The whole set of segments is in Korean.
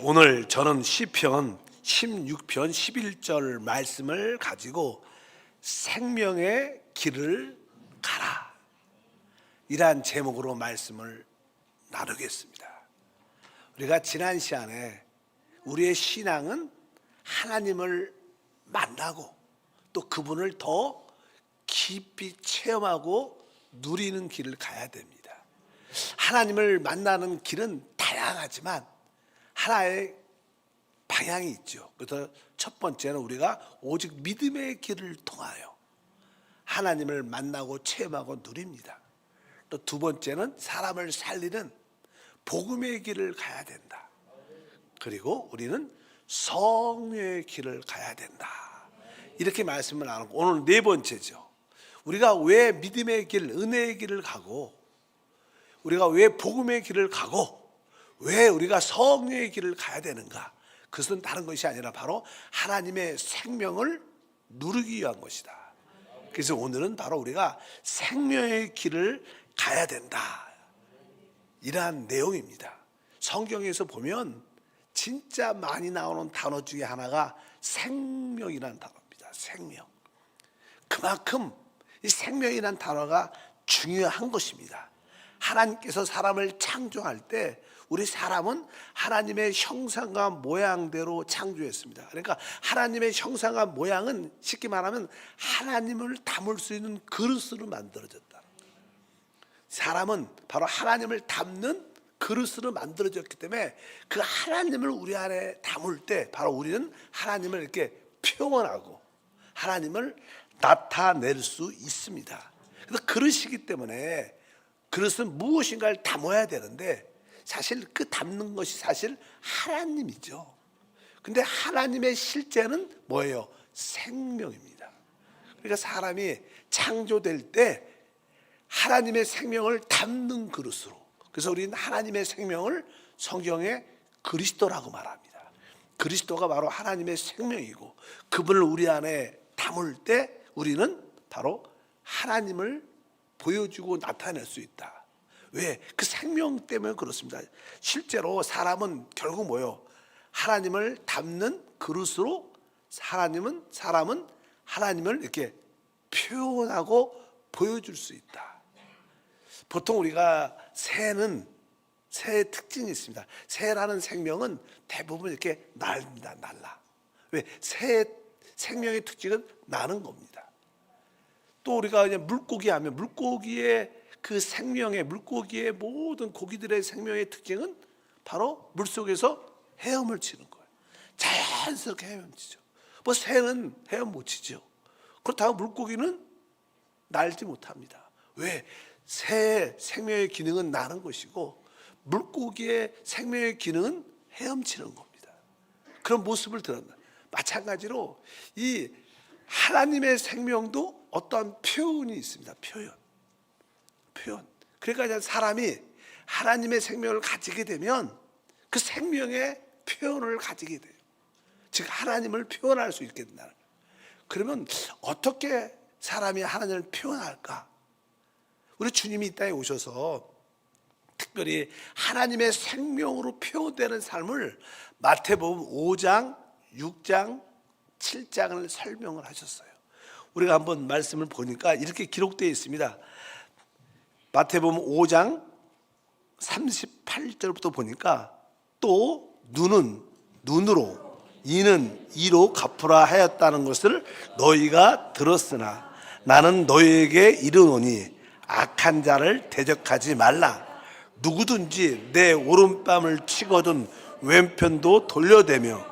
오늘 저는 시편 16편 11절 말씀을 가지고 생명의 길을 가라 이러한 제목으로 말씀을 나누겠습니다. 우리가 지난 시간에 우리의 신앙은 하나님을 만나고 또 그분을 더 깊이 체험하고 누리는 길을 가야 됩니다. 하나님을 만나는 길은 다양하지만 하나의 방향이 있죠. 그래서 첫 번째는 우리가 오직 믿음의 길을 통하여 하나님을 만나고 체험하고 누립니다. 또 두 번째는 사람을 살리는 복음의 길을 가야 된다. 그리고 우리는 성령의 길을 가야 된다. 이렇게 말씀을 나누고 오늘 네 번째죠. 우리가 왜 믿음의 길, 은혜의 길을 가고 우리가 왜 복음의 길을 가고 왜 우리가 성령의 길을 가야 되는가? 그것은 다른 것이 아니라 바로 하나님의 생명을 누리기 위한 것이다. 그래서 오늘은 바로 우리가 생명의 길을 가야 된다. 이러한 내용입니다. 성경에서 보면 진짜 많이 나오는 단어 중에 하나가 생명이라는 단어입니다. 생명. 그만큼 이 생명이라는 단어가 중요한 것입니다. 하나님께서 사람을 창조할 때 우리 사람은 하나님의 형상과 모양대로 창조했습니다. 그러니까 하나님의 형상과 모양은 쉽게 말하면 하나님을 담을 수 있는 그릇으로 만들어졌다. 사람은 바로 하나님을 담는 그릇으로 만들어졌기 때문에 그 하나님을 우리 안에 담을 때 바로 우리는 하나님을 이렇게 표현하고 하나님을 나타낼 수 있습니다. 그래서 그릇이기 때문에 그릇은 무엇인가를 담아야 되는데 사실 그 담는 것이 사실 하나님이죠. 근데 하나님의 실제는 뭐예요? 생명입니다. 그러니까 사람이 창조될 때 하나님의 생명을 담는 그릇으로, 그래서 우리는 하나님의 생명을 성경에 그리스도라고 말합니다. 그리스도가 바로 하나님의 생명이고 그분을 우리 안에 담을 때 우리는 바로 하나님을 보여주고 나타낼 수 있다. 왜? 그 생명 때문에 그렇습니다. 실제로 사람은 결국 뭐예요? 하나님을 담는 그릇으로 사람은 하나님을 이렇게 표현하고 보여줄 수 있다. 보통 우리가 새의 특징이 있습니다. 새라는 생명은 대부분 이렇게 납니다. 날라. 왜? 새의 생명의 특징은 나는 겁니다. 또 우리가 이제 물고기 하면 물고기의 그 생명의 물고기의 모든 고기들의 생명의 특징은 바로 물속에서 헤엄을 치는 거예요. 자연스럽게 헤엄치죠. 뭐 새는 헤엄 못 치죠. 그렇다고 물고기는 날지 못합니다. 왜? 새의 생명의 기능은 나는 것이고 물고기의 생명의 기능은 헤엄치는 겁니다. 그런 모습을 드러낸다. 마찬가지로 이 하나님의 생명도 어떠한 표현이 있습니다. 표현. 그러니까 사람이 하나님의 생명을 가지게 되면 그 생명의 표현을 가지게 돼요. 즉 하나님을 표현할 수 있게 된다는 거예요. 그러면 어떻게 사람이 하나님을 표현할까? 우리 주님이 이 땅에 오셔서 특별히 하나님의 생명으로 표현되는 삶을 마태복음 5장, 6장, 7장을 설명을 하셨어요. 우리가 한번 말씀을 보니까 이렇게 기록되어 있습니다. 마태복음 5장 38절부터 보니까 또 눈은 눈으로 이는 이로 갚으라 하였다는 것을 너희가 들었으나 나는 너희에게 이르노니 악한 자를 대적하지 말라. 누구든지 내 오른뺨을 치거든 왼편도 돌려대며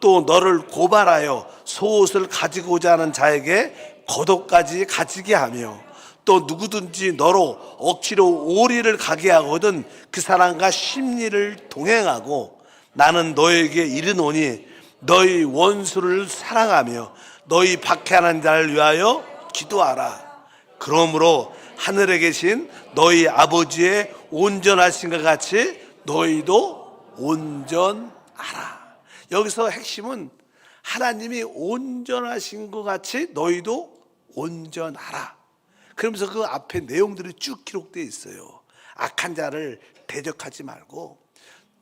또 너를 고발하여 속옷을 가지고자 하는 자에게 겉옷까지 가지게 하며 또 누구든지 너로 억지로 오리를 가게 하거든 그 사람과 심리를 동행하고 나는 너에게 이르노니 너희 원수를 사랑하며 너희 박해하는 자를 위하여 기도하라. 그러므로 하늘에 계신 너희 아버지의 온전하신 것 같이 너희도 온전하라. 여기서 핵심은 하나님이 온전하신 것 같이 너희도 온전하라. 그러면서 그 앞에 내용들이 쭉 기록되어 있어요. 악한 자를 대적하지 말고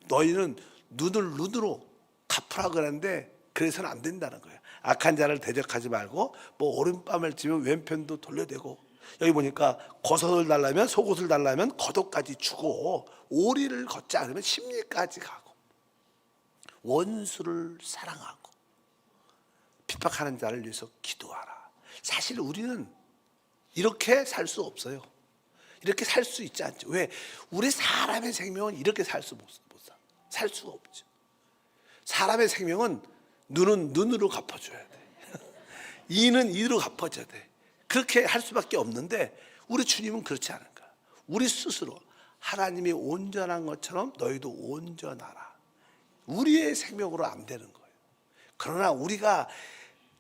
너희는 눈을 눈으로 갚으라 그랬는데 그래서는 안 된다는 거예요. 악한 자를 대적하지 말고 뭐 오른뺨을 치면 왼편도 돌려대고, 여기 보니까 겉옷을 달라면 속옷을 달라면 겉옷까지 주고, 오리를 걷지 않으면 심리까지 가고, 원수를 사랑하고 핍박하는 자를 위해서 기도하라. 사실 우리는 이렇게 살 수 없어요. 이렇게 살 수 있지 않죠. 왜? 우리 사람의 생명은 이렇게 살 수가 없죠. 사람의 생명은 눈은 눈으로 갚아줘야 돼. 이는 이로 갚아줘야 돼. 그렇게 할 수밖에 없는데 우리 주님은 그렇지 않은 거야. 우리 스스로 하나님이 온전한 것처럼 너희도 온전하라. 우리의 생명으로 안 되는 거예요. 그러나 우리가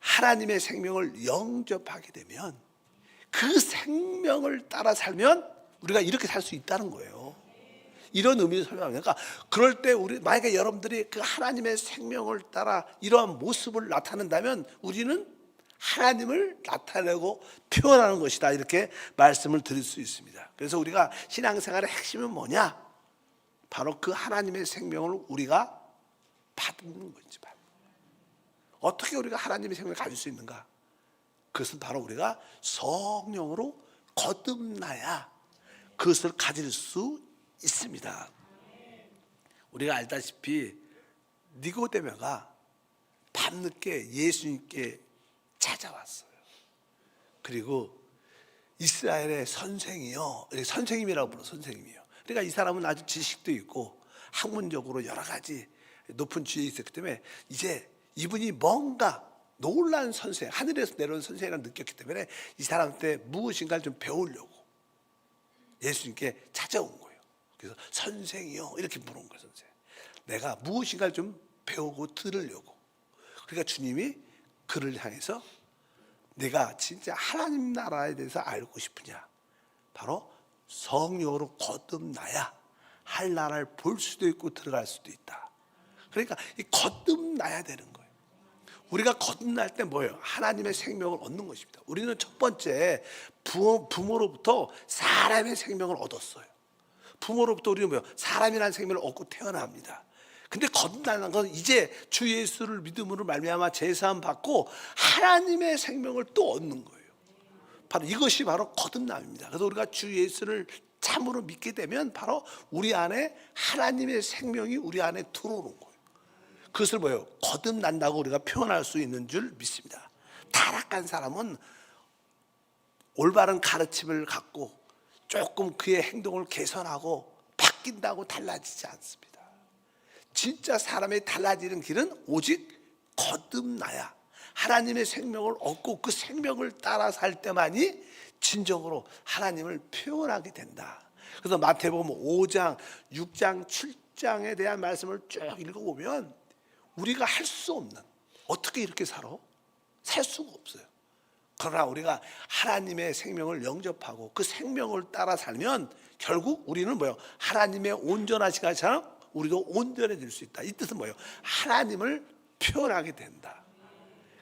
하나님의 생명을 영접하게 되면, 그 생명을 따라 살면 우리가 이렇게 살 수 있다는 거예요. 이런 의미를 설명합니다. 그러니까 그럴 때 우리, 만약에 여러분들이 그 하나님의 생명을 따라 이러한 모습을 나타낸다면 우리는 하나님을 나타내고 표현하는 것이다, 이렇게 말씀을 드릴 수 있습니다. 그래서 우리가 신앙생활의 핵심은 뭐냐? 바로 그 하나님의 생명을 우리가 받는 거지. 어떻게 우리가 하나님의 생명을 가질 수 있는가? 그것은 바로 우리가 성령으로 거듭나야 그것을 가질 수 있습니다. 우리가 알다시피 니고데모가 밤늦게 예수님께 찾아왔어요. 그리고 이스라엘의 선생이요, 선생님이라고 불러, 선생님이요. 그러니까 이 사람은 아주 지식도 있고 학문적으로 여러 가지 높은 지혜가 있었기 때문에 이제 이분이 뭔가 놀라운 선생, 하늘에서 내려온 선생이라고 느꼈기 때문에 이 사람한테 무엇인가를 좀 배우려고 예수님께 찾아온 거예요. 그래서 선생이요, 이렇게 물은 거예요. 선생, 내가 무엇인가를 좀 배우고 들으려고. 그러니까 주님이 그를 향해서 내가 진짜 하나님 나라에 대해서 알고 싶으냐? 바로 성령으로 거듭나야 할 나라를 볼 수도 있고 들어갈 수도 있다. 그러니까 이 거듭나야 되는 거예요. 우리가 거듭날 때 뭐예요? 하나님의 생명을 얻는 것입니다. 우리는 첫 번째 부모로부터 사람의 생명을 얻었어요. 부모로부터 우리는 뭐예요? 사람이라는 생명을 얻고 태어납니다. 근데 거듭나는 건 이제 주 예수를 믿음으로 말미암아 제사함 받고 하나님의 생명을 또 얻는 거예요. 바로 이것이 바로 거듭남입니다. 그래서 우리가 주 예수를 참으로 믿게 되면 바로 우리 안에 하나님의 생명이 우리 안에 들어오는 거예요. 그것을 뭐예요? 거듭난다고 우리가 표현할 수 있는 줄 믿습니다. 타락한 사람은 올바른 가르침을 갖고 조금 그의 행동을 개선하고 바뀐다고 달라지지 않습니다. 진짜 사람이 달라지는 길은 오직 거듭나야 하나님의 생명을 얻고 그 생명을 따라 살 때만이 진정으로 하나님을 표현하게 된다. 그래서 마태복음 5장, 6장, 7장에 대한 말씀을 쭉 읽어보면 우리가 할 수 없는, 어떻게 이렇게 살아? 살 수가 없어요. 그러나 우리가 하나님의 생명을 영접하고 그 생명을 따라 살면 결국 우리는 뭐예요? 하나님의 온전하신 것처럼 우리도 온전해질 수 있다. 이 뜻은 뭐예요? 하나님을 표현하게 된다.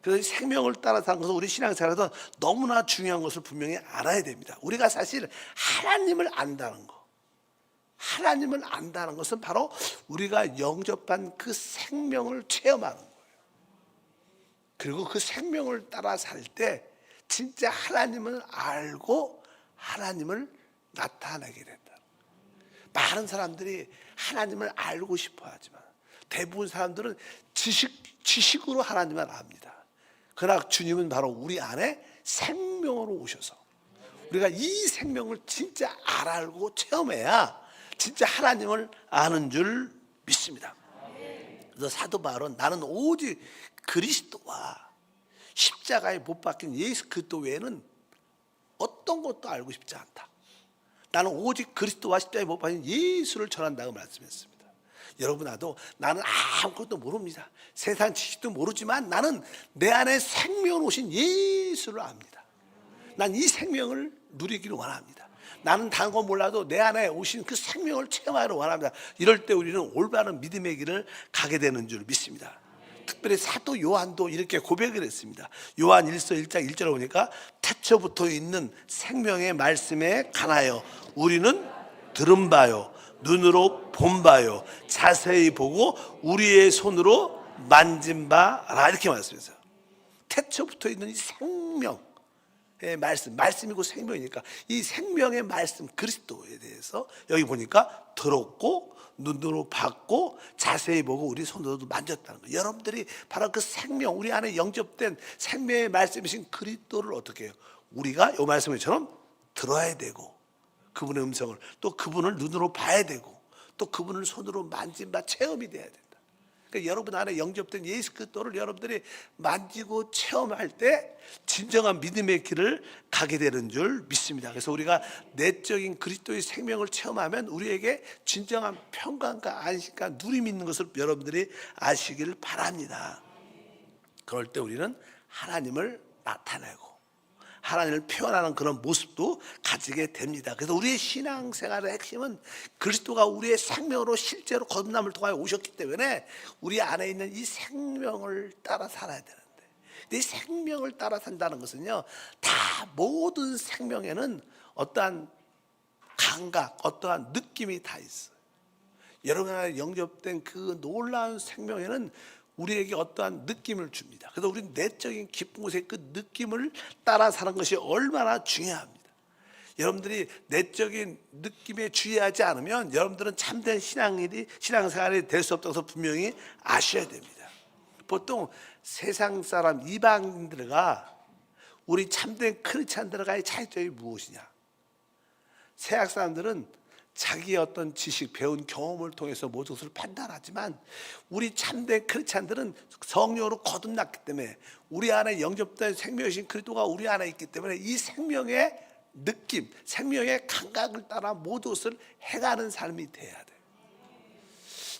그래서 생명을 따라 사는 것은 우리 신앙생활에서 너무나 중요한 것을 분명히 알아야 됩니다. 우리가 사실 하나님을 안다는 것, 하나님을 안다는 것은 바로 우리가 영접한 그 생명을 체험하는 거예요. 그리고 그 생명을 따라 살 때 진짜 하나님을 알고 하나님을 나타내게 된다. 많은 사람들이 하나님을 알고 싶어 하지만 대부분 사람들은 지식으로 하나님을 압니다. 그러나 주님은 바로 우리 안에 생명으로 오셔서 우리가 이 생명을 진짜 알고 체험해야 진짜 하나님을 아는 줄 믿습니다. 그래서 사도 바울은 나는 오직 그리스도와 십자가에 못 박힌 예수 그리스도 외에는 어떤 것도 알고 싶지 않다. 나는 오직 그리스도와 십자가에 못 박힌 예수를 전한다고 말씀했습니다. 여러분, 나도 나는 아무것도 모릅니다. 세상 지식도 모르지만 나는 내 안에 생명을 오신 예수를 압니다. 난 이 생명을 누리기를 원합니다. 나는 다른 건 몰라도 내 안에 오신 그 생명을 체험하기를 원합니다. 이럴 때 우리는 올바른 믿음의 길을 가게 되는 줄 믿습니다. 특별히 사도 요한도 이렇게 고백을 했습니다. 요한 1서 1장 1절에 보니까 태초부터 있는 생명의 말씀에 관하여 우리는 들은 바요 눈으로 본 바요 자세히 보고 우리의 손으로 만진 바라 이렇게 말씀했어요. 태초부터 있는 이 생명의 말씀이고 생명이니까 이 생명의 말씀 그리스도에 대해서 여기 보니까 들었고 눈으로 봤고 자세히 보고 우리 손으로도 만졌다는 거예요. 여러분들이 바로 그 생명, 우리 안에 영접된 생명의 말씀이신 그리스도를 어떻게 해요? 우리가 이 말씀처럼 들어야 되고 그분의 음성을 또 그분을 눈으로 봐야 되고 또 그분을 손으로 만진 바 체험이 돼야 된다. 그러니까 여러분 안에 영접된 예수 그리스도를 여러분들이 만지고 체험할 때 진정한 믿음의 길을 가게 되는 줄 믿습니다. 그래서 우리가 내적인 그리스도의 생명을 체험하면 우리에게 진정한 평강과 안식과 누림이 있는 것을 여러분들이 아시길 바랍니다. 그럴 때 우리는 하나님을 나타내고 하나님을 표현하는 그런 모습도 가지게 됩니다. 그래서 우리의 신앙생활의 핵심은 그리스도가 우리의 생명으로 실제로 거듭남을 통하여 오셨기 때문에 우리 안에 있는 이 생명을 따라 살아야 되는데, 이 생명을 따라 산다는 것은요, 다 모든 생명에는 어떠한 감각, 어떠한 느낌이 다 있어요. 여러분 안에 영접된 그 놀라운 생명에는 우리에게 어떠한 느낌을 줍니다. 그래서 우리는 내적인 깊은 곳에 그 느낌을 따라 사는 것이 얼마나 중요합니다. 여러분들이 내적인 느낌에 주의하지 않으면 여러분들은 참된 신앙생활이 될 수 없다고 분명히 아셔야 됩니다. 보통 세상 사람 이방인들과 우리 참된 크리스찬들과의 차이점이 무엇이냐? 세상 사람들은 자기의 어떤 지식, 배운 경험을 통해서 모든 것을 판단하지만 우리 참된 크리스찬들은 성령으로 거듭났기 때문에 우리 안에 영접된 생명이신 그리스도가 우리 안에 있기 때문에 이 생명의 느낌, 생명의 감각을 따라 모든 것을 해가는 삶이 돼야 돼요.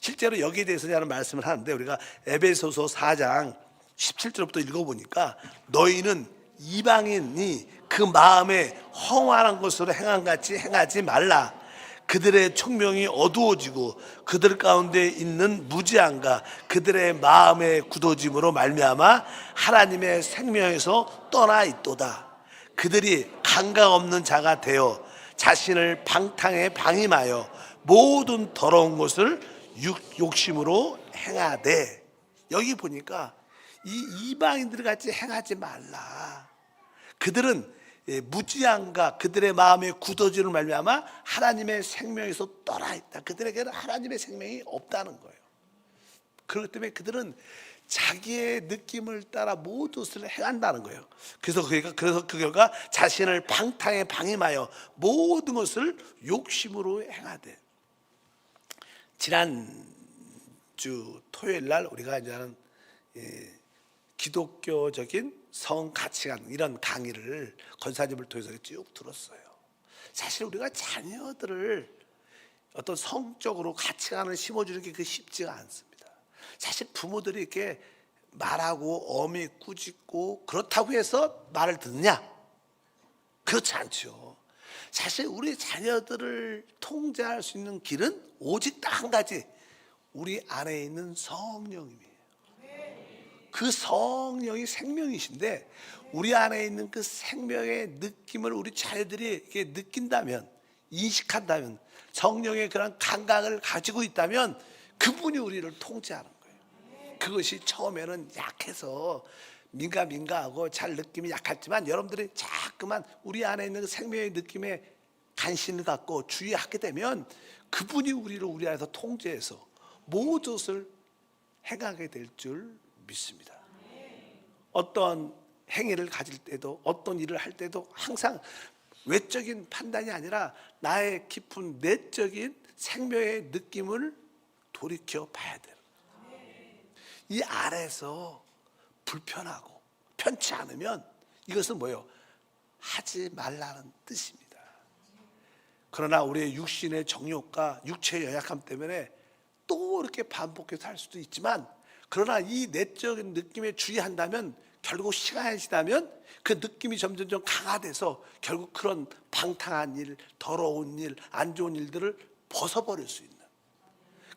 실제로 여기에 대해서 저는 말씀을 하는데 우리가 에베소서 4장 17절부터 읽어보니까 너희는 이방인이 그 마음에 허망한 것으로 행한 같이 행하지 말라. 그들의 총명이 어두워지고 그들 가운데 있는 무지함과 그들의 마음의 굳어짐으로 말미암아 하나님의 생명에서 떠나 있도다. 그들이 감각 없는 자가 되어 자신을 방탕에 방임하여 모든 더러운 것을 욕심으로 행하되, 여기 보니까 이 이방인들 같이 행하지 말라. 그들은 무지함과 그들의 마음의 굳어짐을 말미암아 하나님의 생명에서 떠나 있다. 그들에게는 하나님의 생명이 없다는 거예요. 그렇기 때문에 그들은 자기의 느낌을 따라 모든 것을 행한다는 거예요. 그래서 그 결과 자신을 방탕에 방임하여 모든 것을 욕심으로 행하되, 지난주 토요일 날 우리가 이제 하는 기독교적인 성 가치관 이런 강의를 권사님을 통해서 쭉 들었어요. 사실 우리가 자녀들을 어떤 성적으로 가치관을 심어주는 게 쉽지가 않습니다. 사실 부모들이 이렇게 말하고 어미 꾸짖고 그렇다고 해서 말을 듣느냐? 그렇지 않죠. 사실 우리 자녀들을 통제할 수 있는 길은 오직 딱 한 가지, 우리 안에 있는 성령입니다. 그 성령이 생명이신데 우리 안에 있는 그 생명의 느낌을 우리 자녀들이 이렇게 느낀다면, 인식한다면, 성령의 그런 감각을 가지고 있다면 그분이 우리를 통제하는 거예요. 그것이 처음에는 약해서 민감하고 잘 느낌이 약했지만 여러분들이 자꾸만 우리 안에 있는 그 생명의 느낌에 관심을 갖고 주의하게 되면 그분이 우리 안에서 통제해서 모든 것을 행하게 될 줄 믿습니다. 어떤 행위를 가질 때도 어떤 일을 할 때도 항상 외적인 판단이 아니라 나의 깊은 내적인 생명의 느낌을 돌이켜 봐야 돼요. 이 안에서 불편하고 편치 않으면 이것은 뭐예요? 하지 말라는 뜻입니다. 그러나 우리의 육신의 정욕과 육체의 연약함 때문에 또 이렇게 반복해서 할 수도 있지만, 그러나 이 내적인 느낌에 주의한다면 결국 시간이 지나면 그 느낌이 점점 강화돼서 결국 그런 방탕한 일, 더러운 일, 안 좋은 일들을 벗어버릴 수 있는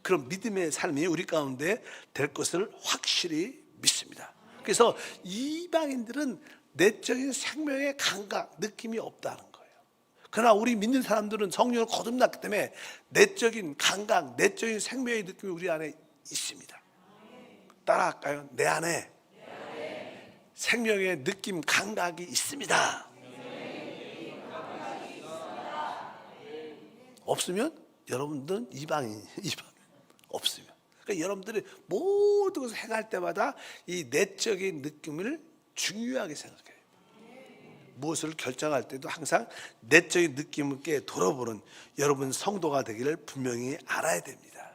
그런 믿음의 삶이 우리 가운데 될 것을 확실히 믿습니다. 그래서 이방인들은 내적인 생명의 감각, 느낌이 없다는 거예요. 그러나 우리 믿는 사람들은 성령을 거듭났기 때문에 내적인 감각, 내적인 생명의 느낌이 우리 안에 있습니다. 따라할까요? 내 안에 생명의 느낌, 감각이 있습니다. 없으면 여러분들은 이방인 없으면. 그러니까 여러분들이 모든 것을 행할 때마다 이 내적인 느낌을 중요하게 생각해요. 무엇을 결정할 때도 항상 내적인 느낌께 돌아보는 여러분 성도가 되기를 분명히 알아야 됩니다.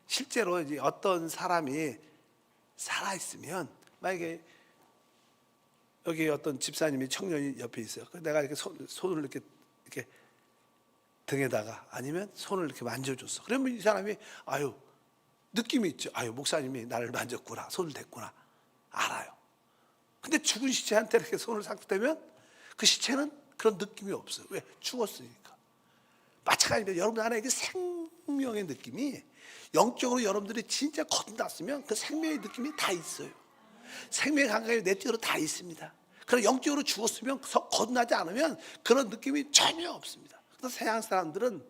실제로 이제 어떤 사람이 살아 있으면, 만약에 여기 어떤 집사님이 청년이 옆에 있어요. 내가 이렇게 손을 이렇게 등에다가 아니면 손을 이렇게 만져줬어. 그러면 이 사람이 아유 느낌이 있죠. 아유 목사님이 나를 만졌구나, 손을 댔구나, 알아요. 근데 죽은 시체한테 이렇게 손을 싹 대면 그 시체는 그런 느낌이 없어요. 왜? 죽었으니까. 마찬가지로 여러분 안에 그 생명의 느낌이, 영적으로 여러분들이 진짜 거듭났으면 그 생명의 느낌이 다 있어요. 생명의 감각이 내적으로 다 있습니다. 그러나 영적으로 죽었으면, 거듭나지 않으면 그런 느낌이 전혀 없습니다. 그래서 서양 사람들은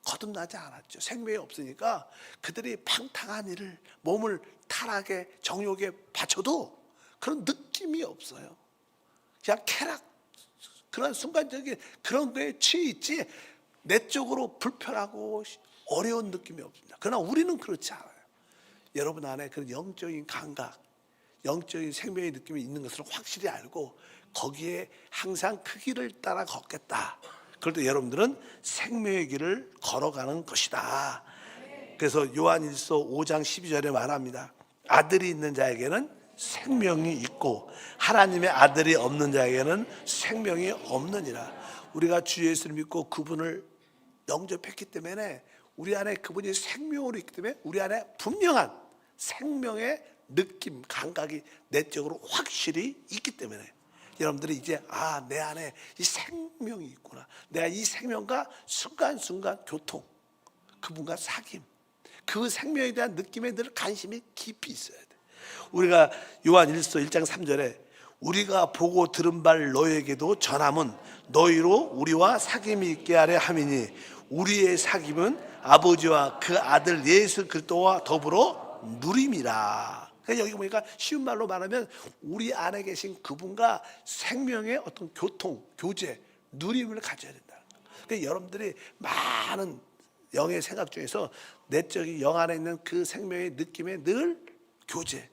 거듭나지 않았죠. 생명이 없으니까 그들이 방탕한 일을, 몸을 타락에, 정욕에 바쳐도 그런 느낌이 없어요. 그냥 쾌락, 그런 순간적인 그런 거에 취해 있지 내적으로 불편하고 어려운 느낌이 없습니다. 그러나 우리는 그렇지 않아요. 여러분 안에 그런 영적인 감각, 영적인 생명의 느낌이 있는 것을 확실히 알고 거기에 항상 그 길을 따라 걷겠다. 그럴 때 여러분들은 생명의 길을 걸어가는 것이다. 그래서 요한일서 5장 12절에 말합니다. 아들이 있는 자에게는 생명이 있고 하나님의 아들이 없는 자에게는 생명이 없느니라. 우리가 주 예수를 믿고 그분을 영접했기 때문에 우리 안에 그분이 생명으로 있기 때문에 우리 안에 분명한 생명의 느낌, 감각이 내적으로 확실히 있기 때문에 여러분들이 이제 내 안에 이 생명이 있구나. 내가 이 생명과 순간순간 교통, 그분과 사귐, 그 생명에 대한 느낌에 늘 관심이 깊이 있어야 돼. 우리가 요한일서 1장 3절에 우리가 보고 들은 바를 너희에게도 전함은 너희로 우리와 사귐이 있게 하려 함이니 우리의 사귐은 아버지와 그 아들 예수 그리스도와 더불어 누림이라. 여기 보니까 쉬운 말로 말하면 우리 안에 계신 그분과 생명의 어떤 교통, 교제, 누림을 가져야 된다. 그러니까 여러분들이 많은 영의 생각 중에서 내적인 영 안에 있는 그 생명의 느낌에 늘 교제,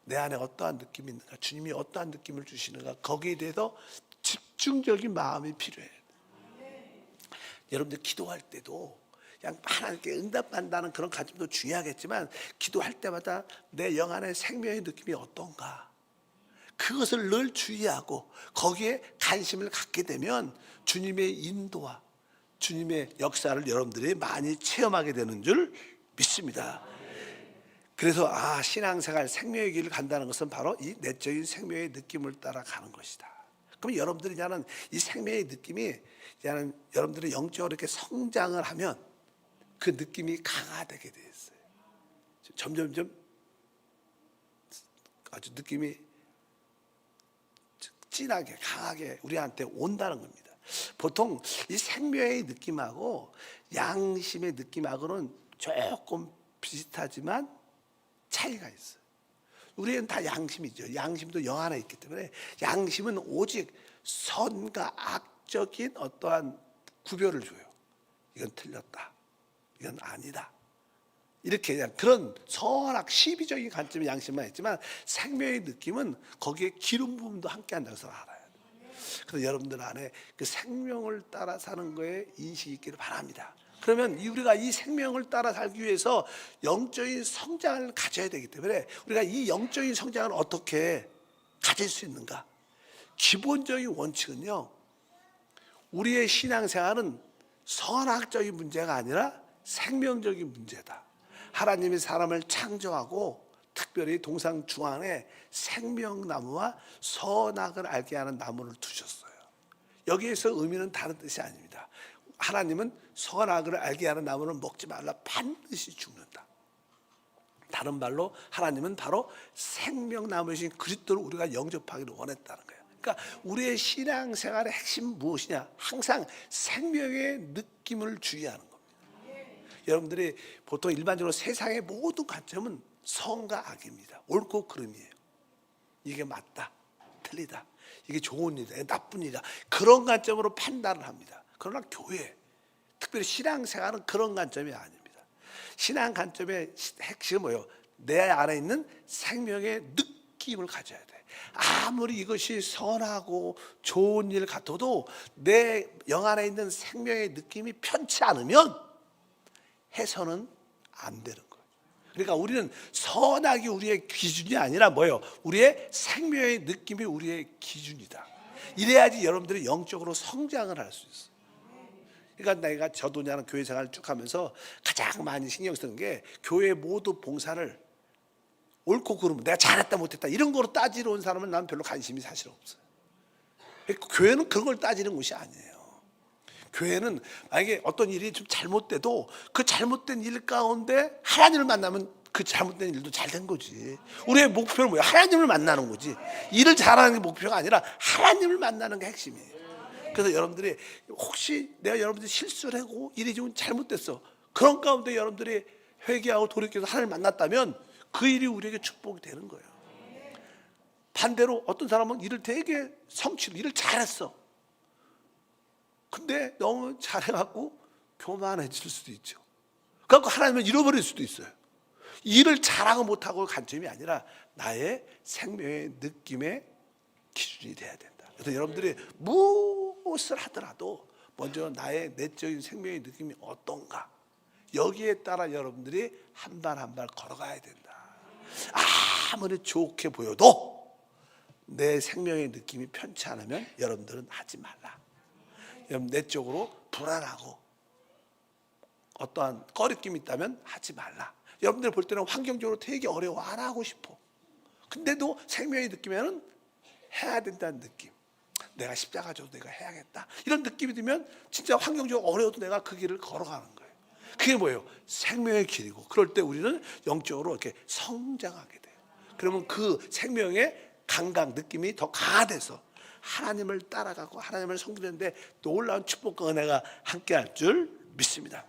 내 안에 어떠한 느낌이 있는가, 주님이 어떠한 느낌을 주시는가, 거기에 대해서 집중적인 마음이 필요해요. 여러분들 기도할 때도 그냥 하나님께 응답한다는 그런 관점도 중요하겠지만 기도할 때마다 내 영 안의 생명의 느낌이 어떤가, 그것을 늘 주의하고 거기에 관심을 갖게 되면 주님의 인도와 주님의 역사를 여러분들이 많이 체험하게 되는 줄 믿습니다. 그래서 신앙생활, 생명의 길을 간다는 것은 바로 이 내적인 생명의 느낌을 따라 가는 것이다. 그럼 여러분들이 이제는 이 생명의 느낌이 이제는 여러분들이 영적으로 이렇게 성장을 하면 그 느낌이 강화되게 되어 있어요. 점점점 아주 느낌이 진하게, 강하게 우리한테 온다는 겁니다. 보통 이 생명의 느낌하고 양심의 느낌하고는 조금 비슷하지만 차이가 있어요. 우리는 다 양심이죠. 양심도 영 안에 있기 때문에 양심은 오직 선과 악적인 어떠한 구별을 줘요. 이건 틀렸다, 이건 아니다, 이렇게 그냥 그런 선악 시비적인 관점의 양심만 있지만 생명의 느낌은 거기에 기름 부음도 함께 한다고 해서 알아야 돼요. 그래서 여러분들 안에 그 생명을 따라 사는 거에 인식이 있기를 바랍니다. 그러면 우리가 이 생명을 따라 살기 위해서 영적인 성장을 가져야 되기 때문에 우리가 이 영적인 성장을 어떻게 가질 수 있는가? 기본적인 원칙은요, 우리의 신앙생활은 선악적인 문제가 아니라 생명적인 문제다. 하나님이 사람을 창조하고 특별히 동상 중앙에 생명나무와 선악을 알게 하는 나무를 두셨어요. 여기에서 의미는 다른 뜻이 아닙니다. 하나님은 선악을 알게 하는 나무는 먹지 말라, 반드시 죽는다. 다른 말로 하나님은 바로 생명나무이신 그리스도를 우리가 영접하기를 원했다는 거예요. 그러니까 우리의 신앙생활의 핵심 무엇이냐? 항상 생명의 느낌을 주의하는 겁니다. 여러분들이 보통 일반적으로 세상의 모든 관점은 선과 악입니다. 옳고 그름이에요. 이게 맞다, 틀리다, 이게 좋은 일이다, 나쁜 일이다, 그런 관점으로 판단을 합니다. 그러나 교회, 특별히 신앙생활은 그런 관점이 아닙니다. 신앙 관점의 핵심은 뭐예요? 내 안에 있는 생명의 느낌을 가져야 돼. 아무리 이것이 선하고 좋은 일 같아도 내 영 안에 있는 생명의 느낌이 편치 않으면 해서는 안 되는 거예요. 그러니까 우리는 선악이 우리의 기준이 아니라 뭐예요? 우리의 생명의 느낌이 우리의 기준이다. 이래야지 여러분들이 영적으로 성장을 할 수 있어요. 그러니까 내가 저도 그냥 교회 생활 쭉 하면서 가장 많이 신경 쓰는 게 교회 모두 봉사를 옳고 그르면 내가 잘했다 못했다 이런 거로 따지러 온 사람은 난 별로 관심이 사실 없어요. 교회는 그런 걸 따지는 곳이 아니에요. 교회는 만약에 어떤 일이 좀 잘못돼도 그 잘못된 일 가운데 하나님을 만나면 그 잘못된 일도 잘 된 거지. 우리의 목표는 뭐야? 하나님을 만나는 거지. 일을 잘하는 게 목표가 아니라 하나님을 만나는 게 핵심이에요. 그래서 여러분들이 혹시 내가 여러분들이 실수를 하고 일이 좀 잘못됐어, 그런 가운데 여러분들이 회개하고 돌이켜서 하나님을 만났다면 그 일이 우리에게 축복이 되는 거예요. 반대로 어떤 사람은 일을 되게 성취를, 일을 잘했어. 근데 너무 잘해갖고 교만해질 수도 있죠. 그래서 하나님을 잃어버릴 수도 있어요. 일을 잘하고 못하고 관점이 아니라 나의 생명의 느낌의 기준이 돼야 된다. 그래서 여러분들이 무엇을 하더라도 먼저 나의 내적인 생명의 느낌이 어떤가, 여기에 따라 여러분들이 한 발 한 발 걸어가야 된다. 아무리 좋게 보여도 내 생명의 느낌이 편치 않으면 여러분들은 하지 말라. 여러분 내적으로 불안하고 어떠한 꺼리낌이 있다면 하지 말라. 여러분들 볼 때는 환경적으로 되게 어려워, 안 하고 싶어. 근데도 생명의 느낌에는 해야 된다는 느낌, 내가 십자가 져도 내가 해야겠다, 이런 느낌이 들면 진짜 환경적으로 어려워도 내가 그 길을 걸어가는 거예요. 그게 뭐예요? 생명의 길이고, 그럴 때 우리는 영적으로 이렇게 성장하게 돼요. 그러면 그 생명의 감각, 느낌이 더 강화돼서 하나님을 따라가고 하나님을 섬기는데 놀라운 축복과 은혜가 함께할 줄 믿습니다.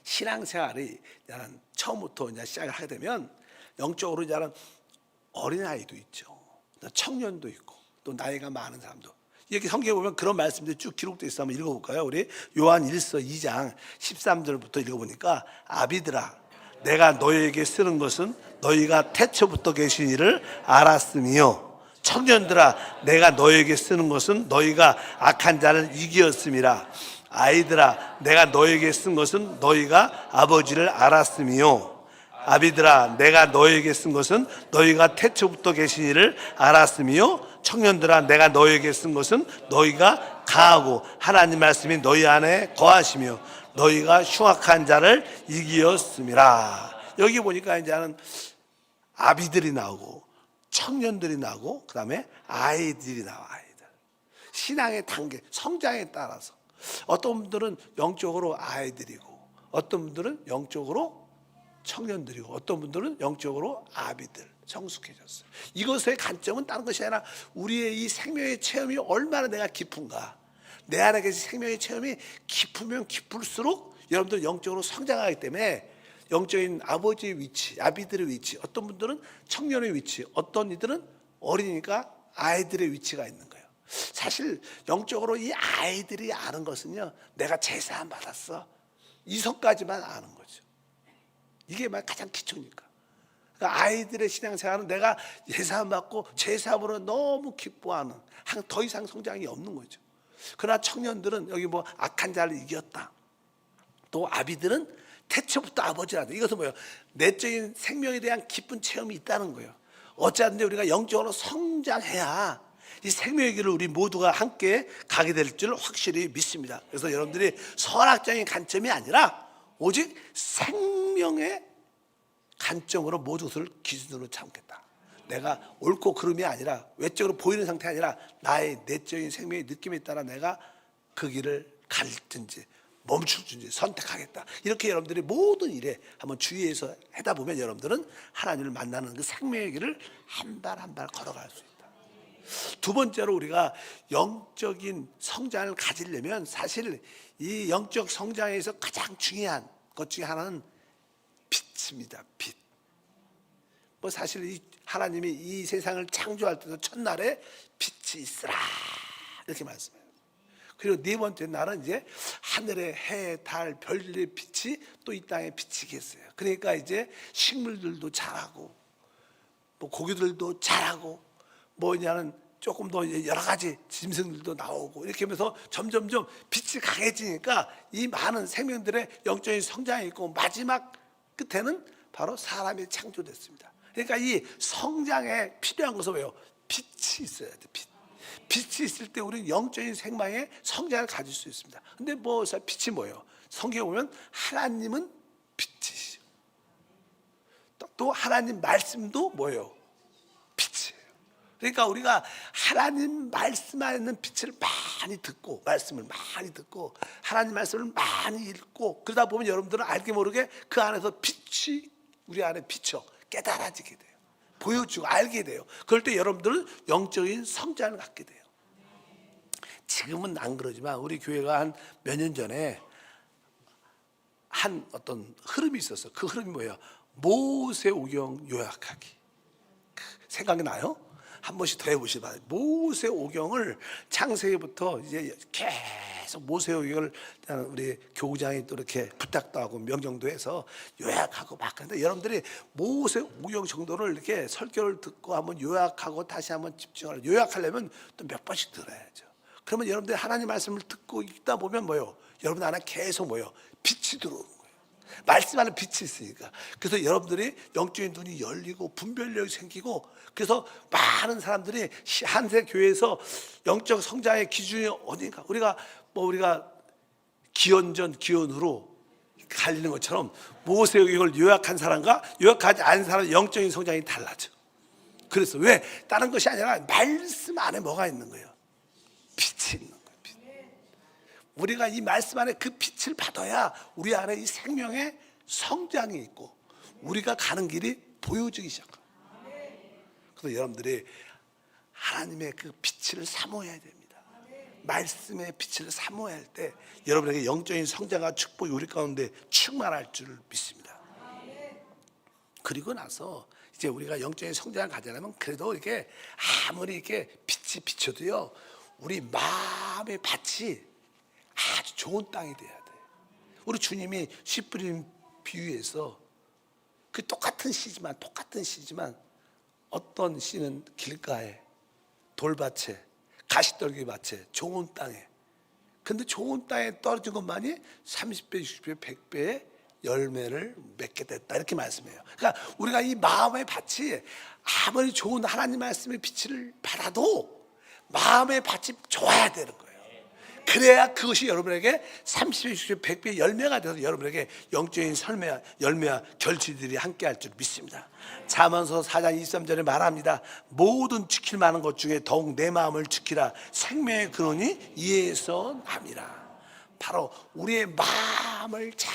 신앙생활이 처음부터 이제 시작을 하게 되면 영적으로 이제 어린아이도 있죠, 청년도 있고 또 나이가 많은 사람도, 이렇게 성경에 보면 그런 말씀들이 쭉 기록되어 있어. 한번 읽어볼까요? 우리 요한 1서 2장 13절부터 읽어보니까, 아비들아 내가 너희에게 쓰는 것은 너희가 태초부터 계신 이를 알았으며, 청년들아 내가 너희에게 쓰는 것은 너희가 악한 자를 이기었음이라. 아이들아 내가 너희에게 쓴 것은 너희가 아버지를 알았으며, 아비들아 내가 너희에게 쓴 것은 너희가 태초부터 계신 이를 알았으며, 청년들아 내가 너희에게 쓴 것은 너희가 강하고 하나님 말씀이 너희 안에 거하시며 너희가 흉악한 자를 이기었음이라. 여기 보니까 이제는 아비들이 나오고 청년들이 나오고 그 다음에 아이들이 나와. 아이들 신앙의 단계, 성장에 따라서 어떤 분들은 영적으로 아이들이고 어떤 분들은 영적으로 청년들이고 어떤 분들은 영적으로 아비들, 성숙해졌어요. 이것의 관점은 다른 것이 아니라 우리의 이 생명의 체험이 얼마나 내가 깊은가. 내 안에 계신 생명의 체험이 깊으면 깊을수록 여러분들 영적으로 성장하기 때문에 영적인 아버지의 위치, 아비들의 위치, 어떤 분들은 청년의 위치, 어떤 이들은 어리니까 아이들의 위치가 있는 거예요. 사실 영적으로 이 아이들이 아는 것은요, 내가 제사함 받았어, 이성까지만 아는 거죠. 이게 가장 기초니까. 그러니까 아이들의 신앙생활은 내가 제사함 받고 제사함으로 너무 기뻐하는, 더 이상 성장이 없는 거죠. 그러나 청년들은 여기 악한 자를 이겼다, 또 아비들은 태초부터 아버지라다. 이것은 뭐예요? 내적인 생명에 대한 기쁜 체험이 있다는 거예요. 어찌하든지 우리가 영적으로 성장해야 이 생명의 길을 우리 모두가 함께 가게 될 줄 확실히 믿습니다. 그래서 여러분들이 선악적인 관점이 아니라 오직 생명의 관점으로 모든 것을 기준으로 참겠다. 내가 옳고 그름이 아니라 외적으로 보이는 상태가 아니라 나의 내적인 생명의 느낌에 따라 내가 그 길을 갈든지 멈출든지 선택하겠다. 이렇게 여러분들이 모든 일에 한번 주의해서 하다 보면 여러분들은 하나님을 만나는 그 생명의 길을 한 발 한 발 걸어갈 수 있다. 두 번째로 우리가 영적인 성장을 가지려면 사실 이 영적 성장에서 가장 중요한 것 중에 하나는 빛입니다. 빛. 뭐 사실 이 하나님이 이 세상을 창조할 때도 첫날에 빛이 있으라 이렇게 말씀해요. 그리고 네 번째 날은 이제 하늘의 해, 달, 별들의 빛이 또 이 땅에 비치겠어요. 그러니까 이제 식물들도 자라고 뭐 고기들도 자라고 뭐냐는 조금 더 여러 가지 짐승들도 나오고 이렇게 하면서 점점점 빛이 강해지니까 이 많은 생명들의 영적인 성장이 있고 마지막 끝에는 바로 사람이 창조됐습니다. 그러니까 이 성장에 필요한 것은 왜요? 빛이 있어야 돼. 빛이 있을 때 우리는 영적인 생명의 성장을 가질 수 있습니다. 근데 뭐 빛이 뭐예요? 성경에 보면 하나님은 빛이시죠. 또 하나님 말씀도 뭐예요? 빛이에요. 그러니까 우리가 하나님 말씀 안에 있는 빛을 많이 듣고 말씀을 많이 듣고 하나님 말씀을 많이 읽고 그러다 보면 여러분들은 알게 모르게 그 안에서 빛이 우리 안에 비쳐 깨달아지게 돼요. 보여주고 알게 돼요. 그럴 때 여러분들은 영적인 성장을 갖게 돼요. 지금은 안 그러지만 우리 교회가 한 몇 년 전에 한 어떤 흐름이 있었어요. 그 흐름이 뭐예요? 모세오경 요약하기. 생각이 나요? 한 번씩 더 해보시기 바랍니다. 모세오경을 창세기부터 이제 계속 모세오경을 우리 교구장이 또 이렇게 부탁도 하고 명령도 해서 요약하고 막 하는데 여러분들이 모세오경 정도를 이렇게 설교를 듣고 한번 요약하고 다시 한번 집중하려 요약하려면 또 몇 번씩 들어야죠. 그러면 여러분들이 하나님 말씀을 듣고 읽다 보면 뭐요? 여러분 안에 계속 뭐요? 빛이 들어오는 거예요. 말씀 안에 빛이 있으니까. 그래서 여러분들이 영적인 눈이 열리고 분별력이 생기고 그래서 많은 사람들이 한세 교회에서 영적 성장의 기준이 어딘가 우리가 기원전 기원으로 갈리는 것처럼 모세오경을 요약한 사람과 요약하지 않은 사람의 영적인 성장이 달라져. 그래서 왜? 다른 것이 아니라 말씀 안에 뭐가 있는 거예요? 빛이 있는 거예요. 빛. 우리가 이 말씀 안에 그 빛을 받아야 우리 안에 이 생명의 성장이 있고 우리가 가는 길이 보여지기 시작합니다. 그래서 여러분들이 하나님의 그 빛을 사모해야 됩니다. 말씀의 빛을 사모해야 할 때 여러분에게 영적인 성장과 축복이 우리 가운데 충만할 줄 믿습니다. 그리고 나서 이제 우리가 영적인 성장을 가지려면 그래도 이렇게 아무리 이렇게 빛이 비쳐도요 우리 마음의 밭이 아주 좋은 땅이 돼야 돼. 우리 주님이 씨 뿌린 비유에서 그 똑같은 씨지만 어떤 씨는 길가에 돌밭에 가시떨기 밭에 좋은 땅에 근데 좋은 땅에 떨어진 것만이 30배, 60배, 100배의 열매를 맺게 됐다 이렇게 말씀해요. 그러니까 우리가 이 마음의 밭이 아무리 좋은 하나님 말씀의 빛을 받아도 마음의 밭이 좋아야 되는 거예요. 그래야 그것이 여러분에게 30배, 60배, 100배 열매가 돼서 여러분에게 영적인 열매와 결실들이 함께할 줄 믿습니다. 잠언서 4장 23절에 말합니다. 모든 지킬 만한 것 중에 더욱 내 마음을 지키라. 생명의 근원이 이에서 남이라. 바로 우리의 마음을 잘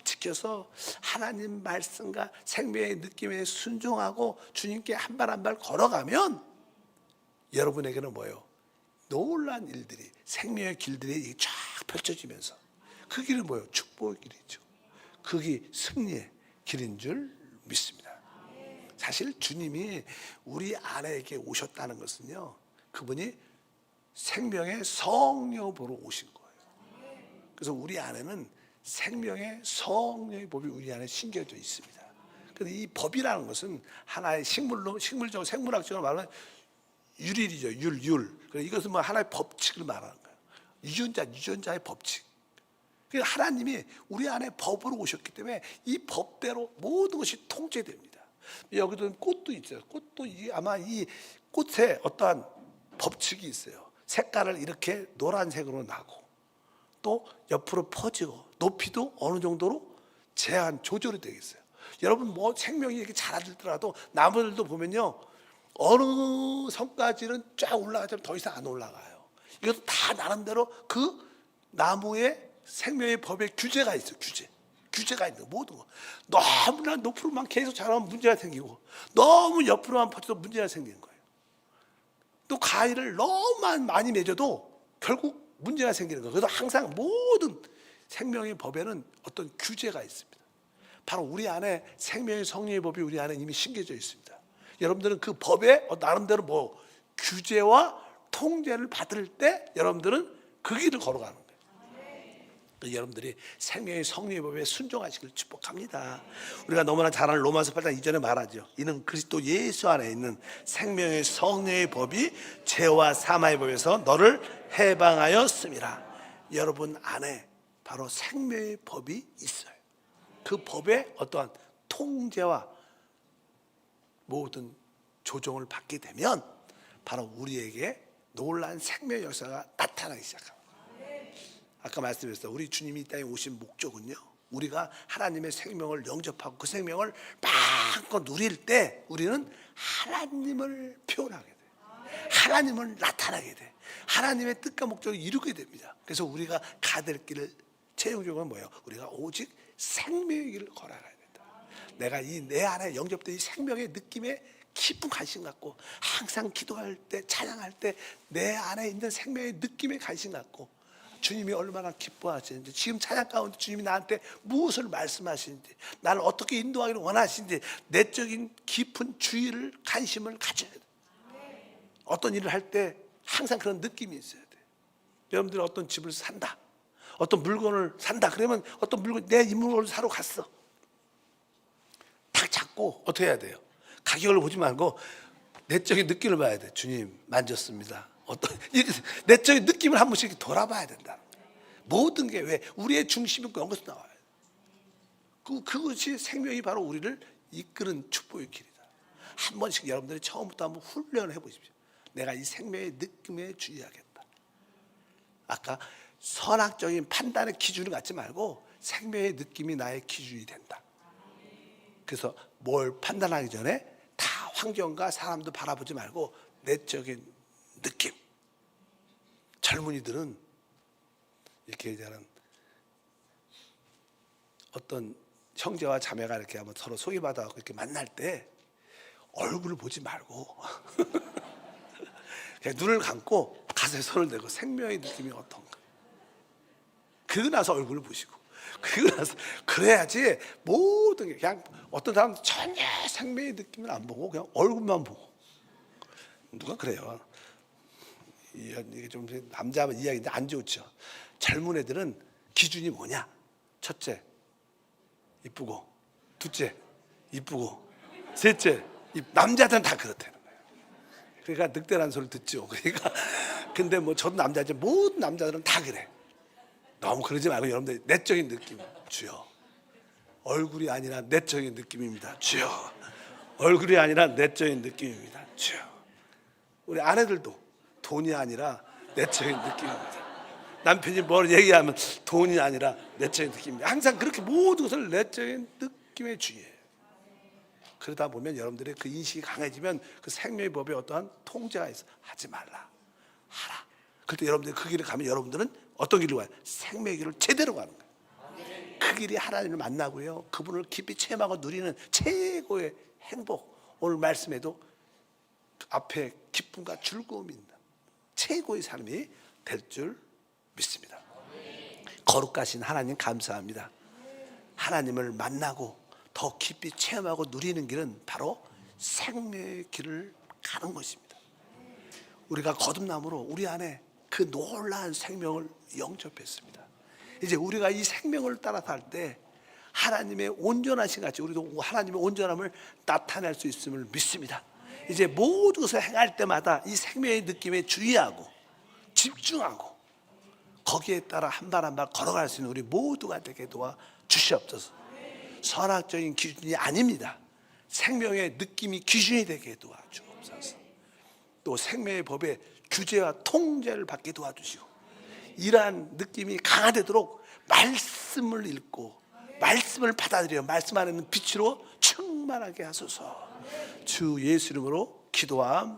지켜서 하나님 말씀과 생명의 느낌에 순종하고 주님께 한 발 한 발 걸어가면 여러분에게는 뭐예요? 놀란 일들이 생명의 길들이 쫙 펼쳐지면서 그 길은 뭐예요? 축복의 길이죠. 그게 승리의 길인 줄 믿습니다. 사실 주님이 우리 안에게 오셨다는 것은요 그분이 생명의 성령 보러 오신 거예요. 그래서 우리 안에는 생명의 성령의 법이 우리 안에 심겨져 있습니다. 그런데 이 법이라는 것은 하나의 식물적 생물학적으로 말하면 율이죠. 율. 이것은 뭐 하나의 법칙을 말하는 거예요. 유전자의 법칙. 그러니까 하나님이 우리 안에 법으로 오셨기 때문에 이 법대로 모든 것이 통제됩니다. 여기도 꽃도 있어요. 꽃도 아마 이 꽃에 어떠한 법칙이 있어요. 색깔을 이렇게 노란색으로 나고 또 옆으로 퍼지고 높이도 어느 정도로 제한 조절이 되겠어요. 여러분 뭐 생명이 이렇게 자라들더라도 나무들도 보면요 어느 선까지는 쫙 올라가지만 더 이상 안 올라가요. 이것도 다 나름대로 그 나무의 생명의 법에 규제가 있어요. 규제가 있는 모든 거. 너무나 높으로만 계속 자라면 문제가 생기고 너무 옆으로만 퍼져도 문제가 생기는 거예요. 또 가위를 너무 많이 맺어도 결국 문제가 생기는 거예요. 그래서 항상 모든 생명의 법에는 어떤 규제가 있습니다. 바로 우리 안에 생명의 성령의 법이 우리 안에 이미 심겨져 있습니다. 여러분들은 그 법에 나름대로 뭐 규제와 통제를 받을 때 여러분들은 그 길을 걸어가는 거예요. 여러분들이 생명의 성령의 법에 순종하시길 축복합니다. 우리가 너무나 잘 아는 로마서 8장 2절에 말하죠. 이는 그리스도 예수 안에 있는 생명의 성령의 법이 죄와 사망의 법에서 너를 해방하였음이라. 여러분 안에 바로 생명의 법이 있어요. 그 법에 어떠한 통제와 모든 조정을 받게 되면 바로 우리에게 놀라운 생명의 역사가 나타나기 시작합니다. 아까 말씀드렸어요. 우리 주님이 이 땅에 오신 목적은요, 우리가 하나님의 생명을 영접하고 그 생명을 마음껏 누릴 때 우리는 하나님을 표현하게 돼요. 하나님을 나타나게 돼. 하나님의 뜻과 목적을 이루게 됩니다. 그래서 우리가 가야 될 길을 최종적으로 뭐예요? 우리가 오직 생명의 길을 걸어가야 된다. 내가 이 내 안에 영접된 이 생명의 느낌에 깊은 관심 갖고 항상 기도할 때, 찬양할 때 내 안에 있는 생명의 느낌에 관심 갖고 주님이 얼마나 기뻐하시는지, 지금 찬양 가운데 주님이 나한테 무엇을 말씀하시는지, 나를 어떻게 인도하기를 원하시는지 내적인 깊은 주의를, 관심을 가져야 돼. 어떤 일을 할 때 항상 그런 느낌이 있어야 돼. 여러분들이 어떤 집을 산다, 어떤 물건을 산다 그러면 어떤 물건, 내 이 물건을 사러 갔어. 딱 잡고 어떻게 해야 돼요? 가격을 보지 말고 내적인 느낌을 봐야 돼. 주님 만졌습니다. 어떤 내적인 느낌을 한 번씩 돌아봐야 된다. 모든 게 왜 우리의 중심이 여기서 나와요. 그것이 생명이 바로 우리를 이끄는 축복의 길이다. 한 번씩 여러분들이 처음부터 한번 훈련을 해보십시오. 내가 이 생명의 느낌에 주의하겠다. 아까 선악적인 판단의 기준을 갖지 말고 생명의 느낌이 나의 기준이 된다. 그래서 뭘 판단하기 전에 다 환경과 사람도 바라보지 말고 내적인 느낌. 젊은이들은 이렇게 저는 어떤 형제와 자매가 이렇게 한번 서로 소개받아서 이렇게 만날 때 얼굴을 보지 말고 그냥 눈을 감고 가슴에 손을 대고 생명의 느낌이 어떤가. 그러고 나서 얼굴을 보시고, 그러고 나서 그래야지 모든 게 그냥 어떤 사람은 전혀 생명의 느낌을 안 보고 그냥 얼굴만 보고. 누가 그래요? 이게 좀 남자 이야기인데 안 좋죠. 젊은 애들은 기준이 뭐냐? 첫째, 이쁘고, 둘째, 이쁘고, 셋째, 남자들은 다 그렇다는 거예요. 그러니까 늑대라는 소리를 듣죠. 그러니까 근데 뭐 저도 남자지 모든 남자들은 다 그래. 너무 그러지 말고 여러분들 내적인 느낌, 주여. 얼굴이 아니라 내적인 느낌입니다. 주여. 얼굴이 아니라 내적인 느낌입니다. 주여. 우리 아내들도 돈이 아니라 내적인 느낌입니다. 남편이 뭘 얘기하면 돈이 아니라 내적인 느낌입니다. 항상 그렇게 모든 것을 내적인 느낌에 주의해요. 그러다 보면 여러분들의 그 인식이 강해지면 그 생명의 법에 어떠한 통제가 있어. 하지 말라, 하라. 그때 여러분들이 그 길을 가면 여러분들은 어떤 길로 가요? 생명의 길을 제대로 가는 거예요. 그 길이 하나님을 만나고요, 그분을 깊이 체험하고 누리는 최고의 행복. 오늘 말씀에도 앞에 기쁨과 즐거움이 있는 최고의 삶이 될 줄 믿습니다. 거룩하신 하나님 감사합니다. 하나님을 만나고 더 깊이 체험하고 누리는 길은 바로 생명의 길을 가는 것입니다. 우리가 거듭남으로 우리 안에 그 놀라운 생명을 영접했습니다. 이제 우리가 이 생명을 따라 살 때 하나님의 온전하신 같이 우리도 하나님의 온전함을 나타낼 수 있음을 믿습니다. 이제 모든 것을 행할 때마다 이 생명의 느낌에 주의하고 집중하고 거기에 따라 한 발 한 발 걸어갈 수 있는 우리 모두가 되게 도와 주시옵소서. 선악적인 기준이 아닙니다. 생명의 느낌이 기준이 되게 도와주옵소서. 또 생명의 법에 규제와 통제를 받게 도와주시고, 이러한 느낌이 강화되도록 말씀을 읽고 말씀을 받아들여 말씀 안에 있는 빛으로 충만하게 하소서. 주 예수 이름으로 기도함.